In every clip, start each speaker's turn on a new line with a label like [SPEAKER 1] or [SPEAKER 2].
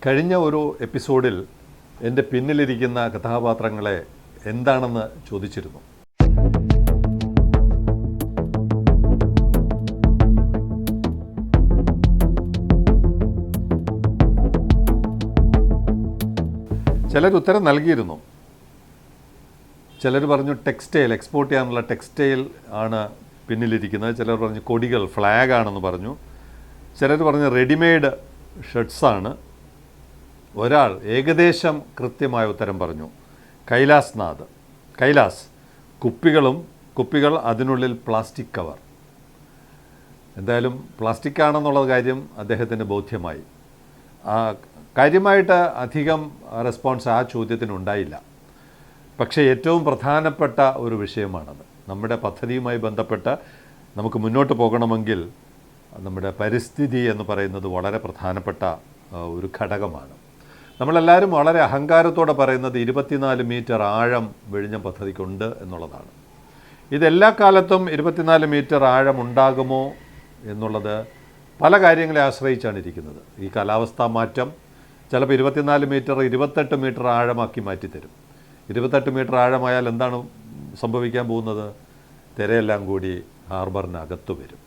[SPEAKER 1] കഴിഞ്ഞ ഒരു എപ്പിസോഡിൽ എൻ്റെ പിന്നിലിരിക്കുന്ന കഥാപാത്രങ്ങളെ എന്താണെന്ന് ചോദിച്ചിരുന്നു. ചിലർ ഉത്തരം നൽകിയിരുന്നു. ചിലർ പറഞ്ഞു ടെക്സ്റ്റൈൽ, എക്സ്പോർട്ട് ചെയ്യാനുള്ള ടെക്സ്റ്റൈൽ ആണ് പിന്നിലിരിക്കുന്നത്. ചിലർ പറഞ്ഞു കൊടികൾ, ഫ്ലാഗ് ആണെന്ന് പറഞ്ഞു. ചിലർ പറഞ്ഞു റെഡിമെയ്ഡ് ഷർട്ട്സാണ്. ഒരാൾ ഏകദേശം കൃത്യമായ ഉത്തരം പറഞ്ഞു, കൈലാസ്. കുപ്പികൾ, അതിനുള്ളിൽ പ്ലാസ്റ്റിക് കവർ. എന്തായാലും പ്ലാസ്റ്റിക് ആണെന്നുള്ള കാര്യം അദ്ദേഹത്തിന് ബോധ്യമായി. കാര്യമായിട്ട് അധികം റെസ്പോൺസ് ആ ചോദ്യത്തിനുണ്ടായില്ല. പക്ഷേ ഏറ്റവും പ്രധാനപ്പെട്ട ഒരു വിഷയമാണത്. നമ്മുടെ പദ്ധതിയുമായി ബന്ധപ്പെട്ട് നമുക്ക് മുന്നോട്ട് പോകണമെങ്കിൽ നമ്മുടെ പരിസ്ഥിതി എന്ന് പറയുന്നത് വളരെ പ്രധാനപ്പെട്ട ഒരു ഘടകമാണ്. നമ്മളെല്ലാവരും വളരെ അഹങ്കാരത്തോടെ പറയുന്നത് 24 മീറ്റർ ആഴം വിഴിഞ്ഞം പദ്ധതിക്കുണ്ട് എന്നുള്ളതാണ്. ഇതെല്ലാ കാലത്തും 24 മീറ്റർ ആഴം ഉണ്ടാകുമോ എന്നുള്ളത് പല കാര്യങ്ങളെ ആശ്രയിച്ചാണ് ഇരിക്കുന്നത്. ഈ കാലാവസ്ഥാ മാറ്റം ചിലപ്പോൾ 24 മീറ്റർ 28 മീറ്റർ ആഴമാക്കി മാറ്റിത്തരും. 28 മീറ്റർ ആഴമായാൽ എന്താണ് സംഭവിക്കാൻ പോകുന്നത്? തിരയെല്ലാം കൂടി ഹാർബറിനകത്ത് വരും.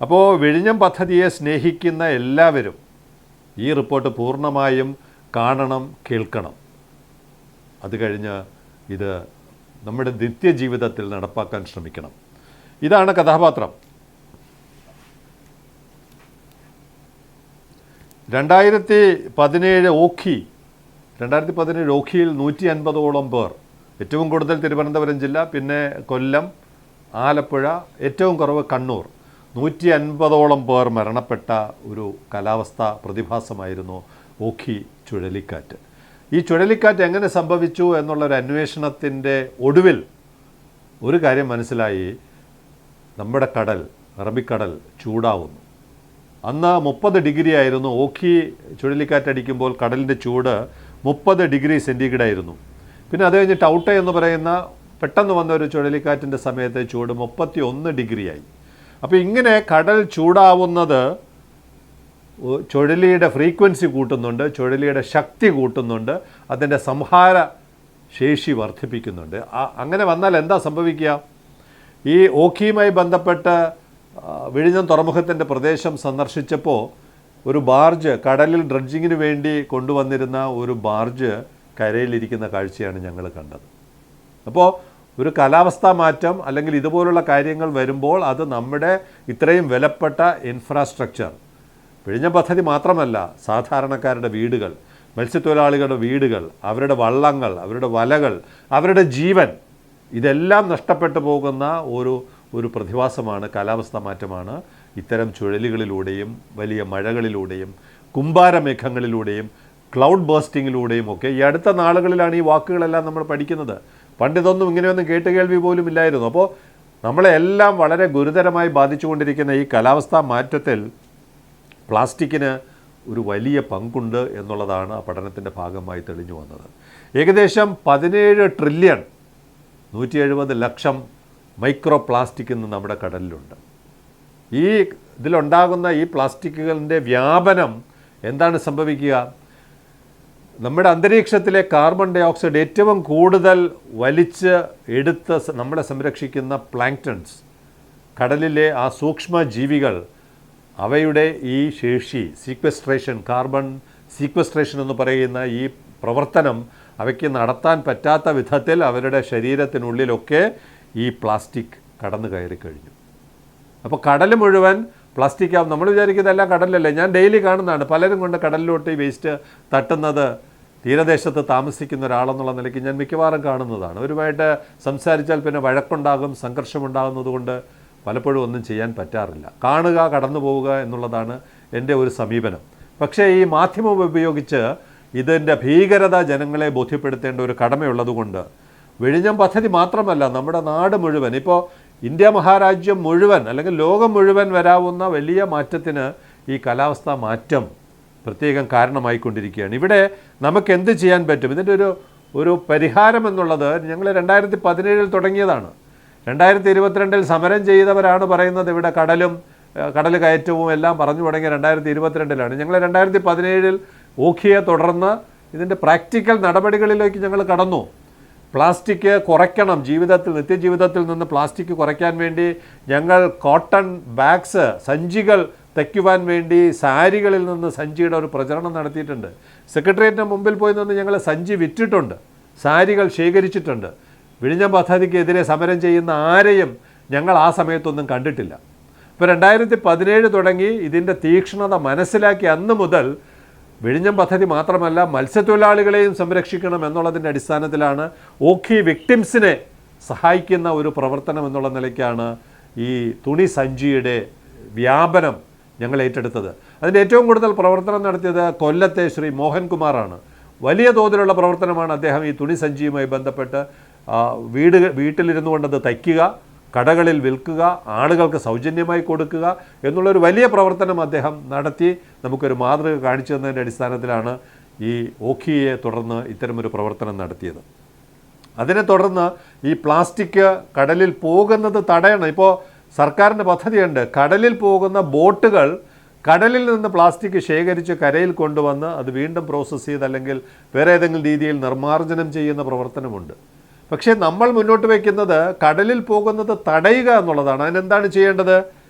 [SPEAKER 1] അപ്പോൾ വിഴിഞ്ഞം പദ്ധതിയെ സ്നേഹിക്കുന്ന എല്ലാവരും ഈ റിപ്പോർട്ട് പൂർണ്ണമായും കാണണം, കേൾക്കണം. അത് കഴിഞ്ഞ് ഇത് നമ്മുടെ നിത്യജീവിതത്തിൽ നടപ്പാക്കാൻ ശ്രമിക്കണം. ഇതാണ് കഥാപാത്രം. 2017 ഓഖിയിൽ 150ഓളം പേർ, ഏറ്റവും കൂടുതൽ തിരുവനന്തപുരം ജില്ല, പിന്നെ കൊല്ലം, ആലപ്പുഴ, ഏറ്റവും കുറവ് കണ്ണൂർ. 150ഓളം പേർ മരണപ്പെട്ട ഒരു കാലാവസ്ഥാ പ്രതിഭാസമായിരുന്നു ഓഖി ചുഴലിക്കാറ്റ്. ഈ ചുഴലിക്കാറ്റ് എങ്ങനെ സംഭവിച്ചു എന്നുള്ളൊരു അന്വേഷണത്തിൻ്റെ ഒടുവിൽ ഒരു കാര്യം മനസ്സിലായി. നമ്മുടെ കടൽ, അറബിക്കടൽ ചൂടാവുന്നു. അന്ന് 30 ഡിഗ്രി ആയിരുന്നു. ഓഖി ചുഴലിക്കാറ്റടിക്കുമ്പോൾ കടലിൻ്റെ ചൂട് 30 ഡിഗ്രി സെൻറ്റിഗ്രേഡ് ആയിരുന്നു. പിന്നെ അത് കഴിഞ്ഞ് ടൗട്ടെ എന്ന് പറയുന്ന പെട്ടെന്ന് വന്ന ഒരു ചുഴലിക്കാറ്റിൻ്റെ സമയത്ത് ചൂട് 31 ഡിഗ്രിയായി. അപ്പോൾ ഇങ്ങനെ കടൽ ചൂടാവുന്നത് ചുഴലിയുടെ ഫ്രീക്വൻസി കൂട്ടുന്നുണ്ട്, ചുഴലിയുടെ ശക്തി കൂട്ടുന്നുണ്ട്, അതിൻ്റെ സംഹാര ശേഷി വർദ്ധിപ്പിക്കുന്നുണ്ട്. അങ്ങനെ വന്നാൽ എന്താ സംഭവിക്കുക? ഈ ഓഖിയുമായി ബന്ധപ്പെട്ട് വിഴിഞ്ഞം തുറമുഖത്തിൻ്റെ പ്രദേശം സന്ദർശിച്ചപ്പോൾ ഒരു ബാർജ്, കടലിൽ ഡ്രഡ്ജിങ്ങിന് വേണ്ടി കൊണ്ടുവന്നിരുന്ന ഒരു ബാർജ് കരയിലിരിക്കുന്ന കാഴ്ചയാണ് ഞങ്ങൾ കണ്ടത്. അപ്പോൾ ഒരു കാലാവസ്ഥാ മാറ്റം അല്ലെങ്കിൽ ഇതുപോലുള്ള കാര്യങ്ങൾ വരുമ്പോൾ അത് നമ്മുടെ ഇത്രയും വിലപ്പെട്ട ഇൻഫ്രാസ്ട്രക്ചർ, വിഴിഞ്ഞം പദ്ധതി മാത്രമല്ല, സാധാരണക്കാരുടെ വീടുകൾ, മത്സ്യത്തൊഴിലാളികളുടെ വീടുകൾ, അവരുടെ വള്ളങ്ങൾ, അവരുടെ വലകൾ, അവരുടെ ജീവൻ, ഇതെല്ലാം നഷ്ടപ്പെട്ടു പോകുന്ന ഒരു പ്രതിഭാസമാണ്, കാലാവസ്ഥാ മാറ്റമാണ്. ഇത്തരം ചുഴലികളിലൂടെയും വലിയ മഴകളിലൂടെയും കുമ്പാരമേഘങ്ങളിലൂടെയും ക്ലൗഡ് ബേസ്റ്റിങ്ങിലൂടെയും ഒക്കെ ഈ അടുത്ത നാളുകളിലാണ് ഈ വാക്കുകളെല്ലാം നമ്മൾ പഠിക്കുന്നത്. പണ്ടിതൊന്നും ഇങ്ങനെയൊന്നും കേട്ടുകേൾവി പോലും ഇല്ലായിരുന്നു. അപ്പോൾ നമ്മളെ എല്ലാം വളരെ ഗുരുതരമായി ബാധിച്ചുകൊണ്ടിരിക്കുന്ന ഈ കാലാവസ്ഥാ മാറ്റത്തിൽ പ്ലാസ്റ്റിക്കിന് ഒരു വലിയ പങ്കുണ്ട് എന്നുള്ളതാണ് ആ പഠനത്തിൻ്റെ ഭാഗമായി തെളിഞ്ഞു വന്നത്. ഏകദേശം 17 ട്രില്യൺ 170 ലക്ഷം മൈക്രോ പ്ലാസ്റ്റിക് ഇന്ന് നമ്മുടെ കടലിലുണ്ട്. ഈ ഇതിലുണ്ടാകുന്ന ഈ പ്ലാസ്റ്റിക്കുകളുടെ വ്യാപനം എന്താണ് സംഭവിക്കുക? നമ്മുടെ അന്തരീക്ഷത്തിലെ കാർബൺ ഡൈ ഓക്സൈഡ് ഏറ്റവും കൂടുതൽ വലിച്ച് എടുത്ത് നമ്മളെ സംരക്ഷിക്കുന്ന പ്ലാങ്ക്ടൺസ്, കടലിലെ ആ സൂക്ഷ്മ ജീവികൾ, അവയുടെ ഈ ശേഷി, കാർബൺ സീക്വസ്ട്രേഷൻ എന്ന് പറയുന്ന ഈ പ്രവർത്തനം അവയ്ക്ക് നടത്താൻ പറ്റാത്ത വിധത്തിൽ അവരുടെ ശരീരത്തിനുള്ളിലൊക്കെ ഈ പ്ലാസ്റ്റിക് കടന്നു കയറി കഴിഞ്ഞു. അപ്പോൾ കടൽ മുഴുവൻ പ്ലാസ്റ്റിക് ആവും. നമ്മൾ വിചാരിക്കുന്നതെല്ലാം കടലല്ലേ. ഞാൻ ഡെയിലി കാണുന്നതാണ് പലരും കൊണ്ട് കടലിലോട്ട് ഈ വേസ്റ്റ് തട്ടുന്നത്. തീരദേശത്ത് താമസിക്കുന്ന ഒരാളെന്നുള്ള നിലയ്ക്ക് ഞാൻ മിക്കവാറും കാണുന്നതാണ്. അവരുമായിട്ട് സംസാരിച്ചാൽ പിന്നെ വഴക്കുണ്ടാകും, സംഘർഷമുണ്ടാകുന്നത് കൊണ്ട് പലപ്പോഴും ഒന്നും ചെയ്യാൻ പറ്റാറില്ല. കാണുക, കടന്നു പോവുക എന്നുള്ളതാണ് എൻ്റെ ഒരു സമീപനം. പക്ഷേ ഈ മാധ്യമം ഉപയോഗിച്ച് ഇതിൻ്റെ ഭീകരത ജനങ്ങളെ ബോധ്യപ്പെടുത്തേണ്ട ഒരു കടമയുള്ളതുകൊണ്ട് വിഴിഞ്ഞം പദ്ധതി മാത്രമല്ല, നമ്മുടെ നാട് മുഴുവൻ, ഇപ്പോൾ ഇന്ത്യ മഹാരാജ്യം മുഴുവൻ അല്ലെങ്കിൽ ലോകം മുഴുവൻ വരാവുന്ന വലിയ മാറ്റത്തിന് ഈ കാലാവസ്ഥാ മാറ്റം പ്രത്യേകം കാരണമായിക്കൊണ്ടിരിക്കുകയാണ്. ഇവിടെ നമുക്ക് എന്ത് ചെയ്യാൻ പറ്റും? ഇതിൻ്റെ ഒരു പരിഹാരം എന്നുള്ളത് ഞങ്ങൾ 2017 തുടങ്ങിയതാണ്. 2022 സമരം ചെയ്തവരാണ് പറയുന്നത് ഇവിടെ കടൽ കയറ്റവും എല്ലാം പറഞ്ഞു തുടങ്ങിയ 2022 ഞങ്ങൾ 2017 ഓഖിയെ തുടർന്ന് ഇതിൻ്റെ പ്രാക്ടിക്കൽ നടപടികളിലേക്ക് ഞങ്ങൾ കടന്നു. പ്ലാസ്റ്റിക് കുറയ്ക്കണം, നിത്യജീവിതത്തിൽ നിന്ന് പ്ലാസ്റ്റിക് കുറയ്ക്കാൻ വേണ്ടി ഞങ്ങൾ കോട്ടൺ ബാഗ്സ്, സഞ്ചികൾ തയ്ക്കുവാൻ വേണ്ടി സാരികളിൽ നിന്ന് സഞ്ചിയുടെ ഒരു പ്രചരണം നടത്തിയിട്ടുണ്ട്. സെക്രട്ടേറിയറ്റിന് മുമ്പിൽ പോയി നിന്ന് ഞങ്ങൾ സഞ്ചി വിറ്റിട്ടുണ്ട്, സാരികൾ ശേഖരിച്ചിട്ടുണ്ട്. വിഴിഞ്ഞം പദ്ധതിക്കെതിരെ സമരം ചെയ്യുന്ന ആരെയും ഞങ്ങൾ ആ സമയത്തൊന്നും കണ്ടിട്ടില്ല. ഇപ്പോൾ 2017 തുടങ്ങി ഇതിൻ്റെ തീക്ഷ്ണത മനസ്സിലാക്കി അന്ന് മുതൽ വിഴിഞ്ഞം പദ്ധതി മാത്രമല്ല മത്സ്യത്തൊഴിലാളികളെയും സംരക്ഷിക്കണം എന്നുള്ളതിൻ്റെ അടിസ്ഥാനത്തിലാണ് ഓഖി വിക്ടിംസിനെ സഹായിക്കുന്ന ഒരു പ്രവർത്തനം എന്നുള്ള നിലയ്ക്കാണ് ഈ തുണി സഞ്ചിയുടെ വ്യാപനം ഞങ്ങൾ ഏറ്റെടുത്തത്. അതിൻ്റെ ഏറ്റവും കൂടുതൽ പ്രവർത്തനം നടത്തിയത് കൊല്ലത്തെ ശ്രീ മോഹൻകുമാറാണ്. വലിയ തോതിലുള്ള പ്രവർത്തനമാണ് അദ്ദേഹം ഈ തുണി സഞ്ചിയുമായി ബന്ധപ്പെട്ട് വീട്ടിലിരുന്നു കൊണ്ടത് തയ്ക്കുക, കടകളിൽ വിൽക്കുക, ആളുകൾക്ക് സൗജന്യമായി കൊടുക്കുക എന്നുള്ളൊരു വലിയ പ്രവർത്തനം അദ്ദേഹം നടത്തി നമുക്കൊരു മാതൃക കാണിച്ചു തന്നതിൻ്റെ അടിസ്ഥാനത്തിലാണ് ഈ ഓഖിയെ തുടർന്ന് ഇത്തരമൊരു പ്രവർത്തനം നടത്തിയത്. അതിനെ തുടർന്ന് ഈ പ്ലാസ്റ്റിക് കടലിൽ പോകുന്നത് തടയണം. ഇപ്പോൾ സർക്കാരിൻ്റെ പദ്ധതിയുണ്ട്, കടലിൽ പോകുന്ന ബോട്ടുകൾ കടലിൽ നിന്ന് പ്ലാസ്റ്റിക് ശേഖരിച്ച് കരയിൽ കൊണ്ടുവന്ന് അത് വീണ്ടും പ്രോസസ്സ് ചെയ്ത് അല്ലെങ്കിൽ വേറെ ഏതെങ്കിലും രീതിയിൽ നിർമ്മാർജ്ജനം ചെയ്യുന്ന പ്രവർത്തനമുണ്ട്. പക്ഷേ നമ്മൾ മുന്നോട്ട് വയ്ക്കുന്നത് കടലിൽ പോകുന്നത് തടയുക എന്നുള്ളതാണ്. അതിനെന്താണ് ചെയ്യേണ്ടത്?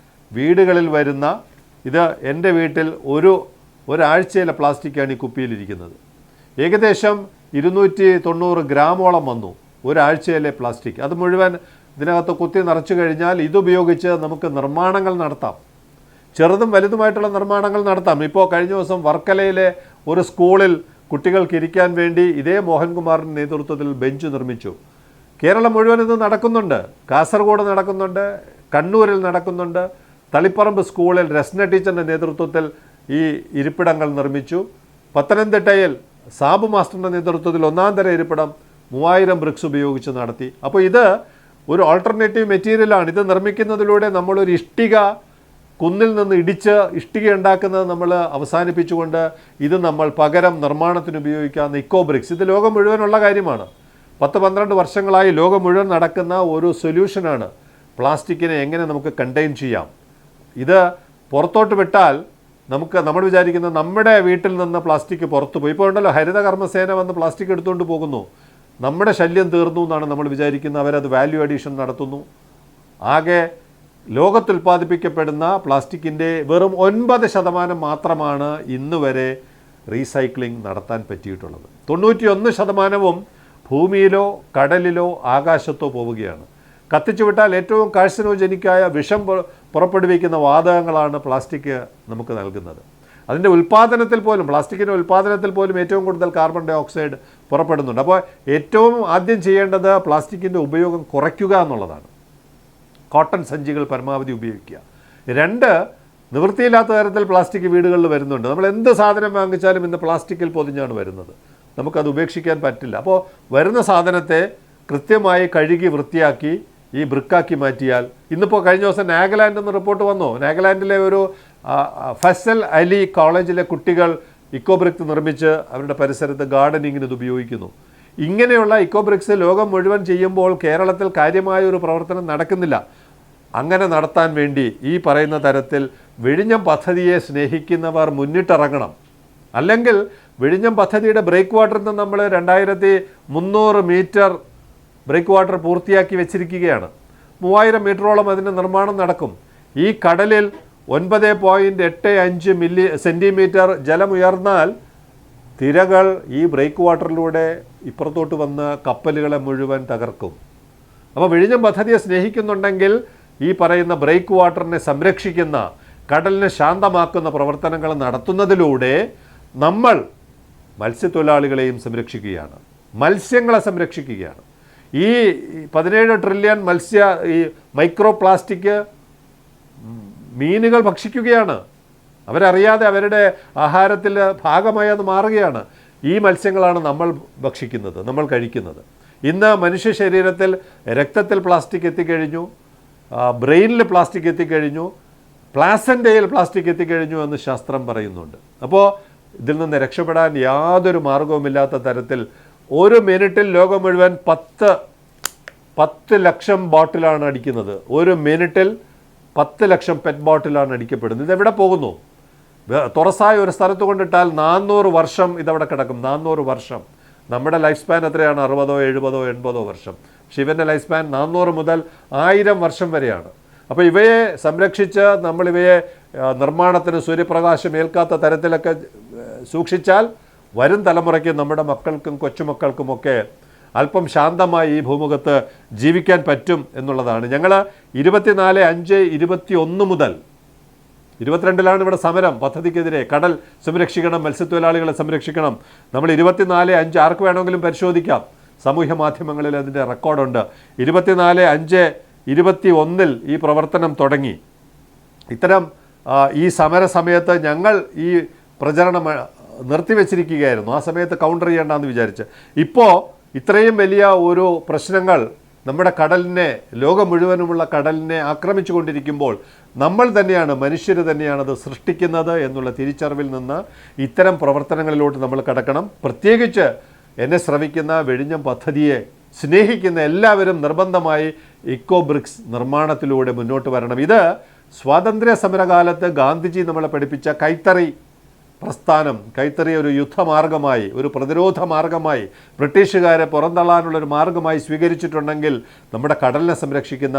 [SPEAKER 1] വീടുകളിൽ വരുന്ന ഇത് എൻ്റെ വീട്ടിൽ ഒരാഴ്ചയിലെ പ്ലാസ്റ്റിക്കാണ് ഈ കുപ്പിയിലിരിക്കുന്നത്. ഏകദേശം 290 ഗ്രാമോളം വന്നു ഒരാഴ്ചയിലെ പ്ലാസ്റ്റിക്. അത് മുഴുവൻ ഇതിനകത്ത് കുത്തി നിറച്ചു കഴിഞ്ഞാൽ ഇതുപയോഗിച്ച് നമുക്ക് നിർമ്മാണങ്ങൾ നടത്താം, ചെറുതും വലുതുമായിട്ടുള്ള നിർമ്മാണങ്ങൾ നടത്താം. ഇപ്പോൾ കഴിഞ്ഞ ദിവസം വർക്കലയിലെ ഒരു സ്കൂളിൽ കുട്ടികൾക്ക് ഇരിക്കാൻ വേണ്ടി ഇതേ മോഹൻകുമാറിൻ്റെ നേതൃത്വത്തിൽ ബെഞ്ച് നിർമ്മിച്ചു. കേരളം മുഴുവൻ ഇത് നടക്കുന്നുണ്ട്. കാസർഗോഡ് നടക്കുന്നുണ്ട്, കണ്ണൂരിൽ നടക്കുന്നുണ്ട്. തളിപ്പറമ്പ് സ്കൂളിൽ രസ്ന ടീച്ചറിൻ്റെ നേതൃത്വത്തിൽ ഈ ഇരിപ്പിടങ്ങൾ നിർമ്മിച്ചു. പത്തനംതിട്ടയിൽ സാബു മാസ്റ്ററിൻ്റെ നേതൃത്വത്തിൽ ഒന്നാം തര ഇരിപ്പിടം 3000 ബ്രിക്സ് ഉപയോഗിച്ച് നടത്തി. അപ്പോൾ ഇത് ഒരു ഓൾട്ടർനേറ്റീവ് മെറ്റീരിയലാണ്. ഇത് നിർമ്മിക്കുന്നതിലൂടെ നമ്മളൊരു ഇഷ്ടിക കുന്നിൽ നിന്ന് ഇടിച്ച് ഇഷ്ടിക ഉണ്ടാക്കുന്നത് നമ്മൾ അവസാനിപ്പിച്ചുകൊണ്ട് ഇത് നമ്മൾ പകരം നിർമ്മാണത്തിന് ഉപയോഗിക്കാവുന്ന ഇക്കോ ബ്രിക്സ്, ഇത് ലോകം മുഴുവനുള്ള കാര്യമാണ്. 10-12 വർഷങ്ങളായി ലോകം മുഴുവൻ നടക്കുന്ന ഒരു സൊല്യൂഷനാണ് പ്ലാസ്റ്റിക്കിനെ എങ്ങനെ നമുക്ക് കണ്ടെയ്ൻ ചെയ്യാം. ഇത് പുറത്തോട്ട് വിട്ടാൽ നമ്മൾ വിചാരിക്കുന്നത് നമ്മുടെ വീട്ടിൽ നിന്ന് പ്ലാസ്റ്റിക് പുറത്തു പോയി. ഇപ്പോൾ ഉണ്ടല്ലോ ഹരിത കർമ്മസേന വന്ന് പ്ലാസ്റ്റിക് എടുത്തുകൊണ്ട് പോകുന്നു, നമ്മുടെ ശല്യം തീർന്നു എന്നാണ് നമ്മൾ വിചാരിക്കുന്നത്. അവരത് വാല്യൂ അഡീഷൻ നടത്തുന്നു. ആകെ ലോകത്ത് ഉൽപ്പാദിപ്പിക്കപ്പെടുന്ന പ്ലാസ്റ്റിക്കിൻ്റെ വെറും 9% മാത്രമാണ് ഇന്ന് വരെ റീസൈക്ലിംഗ് നടത്താൻ പറ്റിയിട്ടുള്ളത്. 91% ഭൂമിയിലോ കടലിലോ ആകാശത്തോ പോവുകയാണ്. കത്തിച്ചു വിട്ടാൽ ഏറ്റവും കാഴ്സനോജനിക്കായ വിഷം പുറപ്പെടുവിക്കുന്ന വാതകങ്ങളാണ് പ്ലാസ്റ്റിക് നമുക്ക് നൽകുന്നത്. അതിൻ്റെ ഉൽപ്പാദനത്തിൽ പോലും, പ്ലാസ്റ്റിക്കിൻ്റെ ഉൽപ്പാദനത്തിൽ പോലും ഏറ്റവും കൂടുതൽ കാർബൺ ഡൈ ഓക്സൈഡ് പുറപ്പെടുന്നുണ്ട്. അപ്പോൾ ഏറ്റവും ആദ്യം ചെയ്യേണ്ടത് പ്ലാസ്റ്റിക്കിൻ്റെ ഉപയോഗം കുറയ്ക്കുക എന്നുള്ളതാണ്. കോട്ടൺ സഞ്ചികൾ പരമാവധി ഉപയോഗിക്കുക. 2, നിവൃത്തിയില്ലാത്ത തരത്തിൽ പ്ലാസ്റ്റിക് വീടുകളിൽ വരുന്നുണ്ട്. നമ്മൾ എന്ത് സാധനം വാങ്ങിച്ചാലും ഇന്ന് പ്ലാസ്റ്റിക്കിൽ പൊതിഞ്ഞാണ് വരുന്നത്. നമുക്കത് ഉപേക്ഷിക്കാൻ പറ്റില്ല. അപ്പോൾ വരുന്ന സാധനത്തെ കൃത്യമായി കഴുകി വൃത്തിയാക്കി ഈ ബ്രിക്കാക്കി മാറ്റിയാൽ, ഇന്നിപ്പോൾ കഴിഞ്ഞ ദിവസം നാഗാലാൻഡിൽ നിന്ന് റിപ്പോർട്ട് വന്നു. നാഗാലാൻഡിലെ ഒരു ഫസൽ അലി കോളേജിലെ കുട്ടികൾ ഇക്കോ ബ്രിക്സ് നിർമ്മിച്ച് അവരുടെ പരിസരത്ത് ഗാർഡനിങ്ങിന് ഇത് ഉപയോഗിക്കുന്നു. ഇങ്ങനെയുള്ള ഇക്കോ ബ്രിക്സ് ലോകം മുഴുവൻ ചെയ്യുമ്പോൾ കേരളത്തിൽ കാര്യമായ ഒരു പ്രവർത്തനം നടക്കുന്നില്ല. അങ്ങനെ നടത്താൻ വേണ്ടി ഈ പറയുന്ന തരത്തിൽ വിഴിഞ്ഞം പദ്ധതിയെ സ്നേഹിക്കുന്നവർ മുന്നിട്ടിറങ്ങണം. അല്ലെങ്കിൽ വിഴിഞ്ഞം പദ്ധതിയുടെ ബ്രേക്ക് വാട്ടറിൽ നിന്ന് നമ്മൾ 2300 മീറ്റർ ബ്രേക്ക് വാട്ടർ പൂർത്തിയാക്കി വെച്ചിരിക്കുകയാണ്. 3000 മീറ്ററോളം അതിൻ്റെ നിർമ്മാണം നടക്കും. ഈ കടലിൽ 9.85 സെൻറ്റിമീറ്റർ ജലമുയർന്നാൽ തിരകൾ ഈ ബ്രേക്ക് വാട്ടറിലൂടെ ഇപ്പുറത്തോട്ട് വന്ന് കപ്പലുകളെ മുഴുവൻ തകർക്കും. അപ്പോൾ വിഴിഞ്ഞം പദ്ധതിയെ സ്നേഹിക്കുന്നുണ്ടെങ്കിൽ ഈ പറയുന്ന ബ്രേക്ക് വാട്ടറിനെ സംരക്ഷിക്കുന്ന, കടലിനെ ശാന്തമാക്കുന്ന പ്രവർത്തനങ്ങൾ നടത്തുന്നതിലൂടെ നമ്മൾ മത്സ്യത്തൊഴിലാളികളെയും സംരക്ഷിക്കുകയാണ്, മത്സ്യങ്ങളെ സംരക്ഷിക്കുകയാണ്. ഈ 17 ട്രില്യൺ ഈ മൈക്രോ പ്ലാസ്റ്റിക് മീനുകൾ ഭക്ഷിക്കുകയാണ്. അവരറിയാതെ അവരുടെ ആഹാരത്തിൽ ഭാഗമായി അത് മാറുകയാണ്. ഈ മത്സ്യങ്ങളാണ് നമ്മൾ ഭക്ഷിക്കുന്നത്, നമ്മൾ കഴിക്കുന്നത്. ഇന്ന് മനുഷ്യ ശരീരത്തിൽ രക്തത്തിൽ പ്ലാസ്റ്റിക് എത്തിക്കഴിഞ്ഞു, ബ്രെയിനിൽ പ്ലാസ്റ്റിക് എത്തിക്കഴിഞ്ഞു, പ്ലാസൻ്റയിൽ പ്ലാസ്റ്റിക് എത്തിക്കഴിഞ്ഞു എന്ന് ശാസ്ത്രം പറയുന്നുണ്ട്. അപ്പോൾ ഇതിൽ നിന്ന് രക്ഷപ്പെടാൻ യാതൊരു മാർഗവുമില്ലാത്ത തരത്തിൽ ഒരു മിനിറ്റിൽ ലോകം മുഴുവൻ 10 ലക്ഷം ബോട്ടിലാണ് അടിക്കുന്നത്. ഒരു മിനിറ്റിൽ 10 ലക്ഷം പെറ്റ് ബോട്ടിലാണ് അടിക്കപ്പെടുന്നത്. ഇതെവിടെ പോകുന്നു? തുറസായ ഒരു സ്ഥലത്ത് കൊണ്ടിട്ടാൽ 400 വർഷം ഇതവിടെ കിടക്കും. 400 വർഷം. നമ്മുടെ ലൈഫ് സ്പാൻ എത്രയാണ്? 60, 70, 80 വർഷം. പക്ഷെ ഇവൻ്റെ ലൈഫ് സ്പാൻ 400 മുതൽ 1000 വർഷം വരെയാണ്. അപ്പോൾ ഇവയെ സംരക്ഷിച്ച് നമ്മളിവയെ നിർമ്മാണത്തിന് സൂര്യപ്രകാശം ഏൽക്കാത്ത തരത്തിലൊക്കെ സൂക്ഷിച്ചാൽ വരും തലമുറയ്ക്ക് നമ്മുടെ മക്കൾക്കും കൊച്ചുമക്കൾക്കുമൊക്കെ അല്പം ശാന്തമായി ഈ ഭൂമുഖത്ത് ജീവിക്കാൻ പറ്റും എന്നുള്ളതാണ്. ഞങ്ങൾ 24/5/21 മുതൽ 22-ലാണ് ഇവിടെ സമരം പദ്ധതിക്കെതിരെ. കടൽ സംരക്ഷിക്കണം, മത്സ്യത്തൊഴിലാളികളെ സംരക്ഷിക്കണം. നമ്മൾ 24/5 ആർക്ക് വേണമെങ്കിലും പരിശോധിക്കാം. സാമൂഹ്യ മാധ്യമങ്ങളിൽ അതിൻ്റെ റെക്കോർഡുണ്ട്. 24/5/21 ഈ പ്രവർത്തനം തുടങ്ങി. ഇത്തരം ഈ സമര സമയത്ത് ഞങ്ങൾ ഈ പ്രചരണം നിർത്തിവെച്ചിരിക്കുകയായിരുന്നു. ആ സമയത്ത് കൗണ്ടർ ചെയ്യേണ്ടെന്ന് വിചാരിച്ച്. ഇപ്പോൾ ഇത്രയും വലിയ ഒരു പ്രശ്നങ്ങൾ നമ്മുടെ കടലിനെ, ലോകം മുഴുവനുമുള്ള കടലിനെ ആക്രമിച്ചു കൊണ്ടിരിക്കുമ്പോൾ നമ്മൾ തന്നെയാണ്, മനുഷ്യർ തന്നെയാണ് അത് സൃഷ്ടിക്കുന്നത് എന്നുള്ള തിരിച്ചറിവിൽ നിന്ന് ഇത്തരം പ്രവർത്തനങ്ങളിലോട്ട് നമ്മൾ കടക്കണം. പ്രത്യേകിച്ച് എന്നെ ശ്രവിക്കുന്ന വെടിഞ്ഞം പദ്ധതിയെ സ്നേഹിക്കുന്ന എല്ലാവരും നിർബന്ധമായി ഇക്കോ ബ്രിക്സ് നിർമ്മാണത്തിലൂടെ മുന്നോട്ട് വരണം. ഇത് സ്വാതന്ത്ര്യ സമരകാലത്ത് ഗാന്ധിജി നമ്മളെ പഠിപ്പിച്ച കൈത്തറി പ്രസ്ഥാനം, കൈത്തറി ഒരു യുദ്ധമാർഗമായി, ഒരു പ്രതിരോധ മാർഗമായി, ബ്രിട്ടീഷുകാരെ പുറന്തള്ളാനുള്ളൊരു മാർഗമായി സ്വീകരിച്ചിട്ടുണ്ടെങ്കിൽ നമ്മുടെ കടലിനെ സംരക്ഷിക്കുന്ന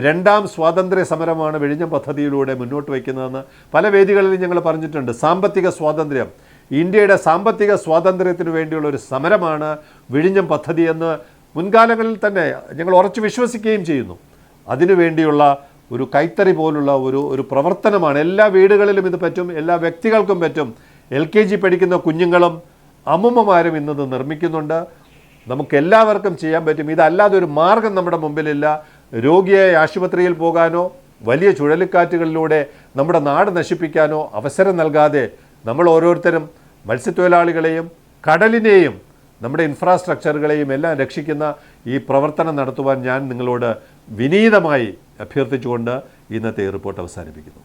[SPEAKER 1] 2ാം സ്വാതന്ത്ര്യ സമരമാണ് വെടിഞ്ഞം പദ്ധതിയിലൂടെ മുന്നോട്ട് വയ്ക്കുന്നതെന്ന് പല വേദികളിലും ഞങ്ങൾ പറഞ്ഞിട്ടുണ്ട്. സാമ്പത്തിക സ്വാതന്ത്ര്യം, ഇന്ത്യയുടെ സാമ്പത്തിക സ്വാതന്ത്ര്യത്തിന് വേണ്ടിയുള്ള ഒരു സമരമാണ് വിഴിഞ്ഞം പദ്ധതി എന്ന് മുൻകാലങ്ങളിൽ തന്നെ ഞങ്ങൾ ഉറച്ചു വിശ്വസിക്കുകയും ചെയ്യുന്നു. അതിനുവേണ്ടിയുള്ള ഒരു കൈത്തറി പോലുള്ള ഒരു പ്രവർത്തനമാണ്. എല്ലാ വീടുകളിലും ഇത് പറ്റും, എല്ലാ വ്യക്തികൾക്കും പറ്റും. LKG പഠിക്കുന്ന കുഞ്ഞുങ്ങളും അമ്മൂമ്മമാരും ഇന്നത് നിർമ്മിക്കുന്നുണ്ട്. നമുക്കെല്ലാവർക്കും ചെയ്യാൻ പറ്റും. ഇതല്ലാതെ ഒരു മാർഗം നമ്മുടെ മുമ്പിലില്ല. രോഗിയെ ആശുപത്രിയിൽ പോകാനോ വലിയ ചുഴലിക്കാറ്റുകളിലൂടെ നമ്മുടെ നാട് നശിപ്പിക്കാനോ അവസരം നൽകാതെ നമ്മൾ ഓരോരുത്തരും മത്സ്യത്തൊഴിലാളികളെയും കടലിനെയും നമ്മുടെ ഇൻഫ്രാസ്ട്രക്ചറുകളെയും എല്ലാം രക്ഷിക്കുന്ന ഈ പ്രവർത്തനം നടത്തുവാൻ ഞാൻ നിങ്ങളോട് വിനീതമായി അഭ്യർത്ഥിച്ചുകൊണ്ട് ഇന്നത്തെ റിപ്പോർട്ട് അവസാനിപ്പിക്കുന്നു.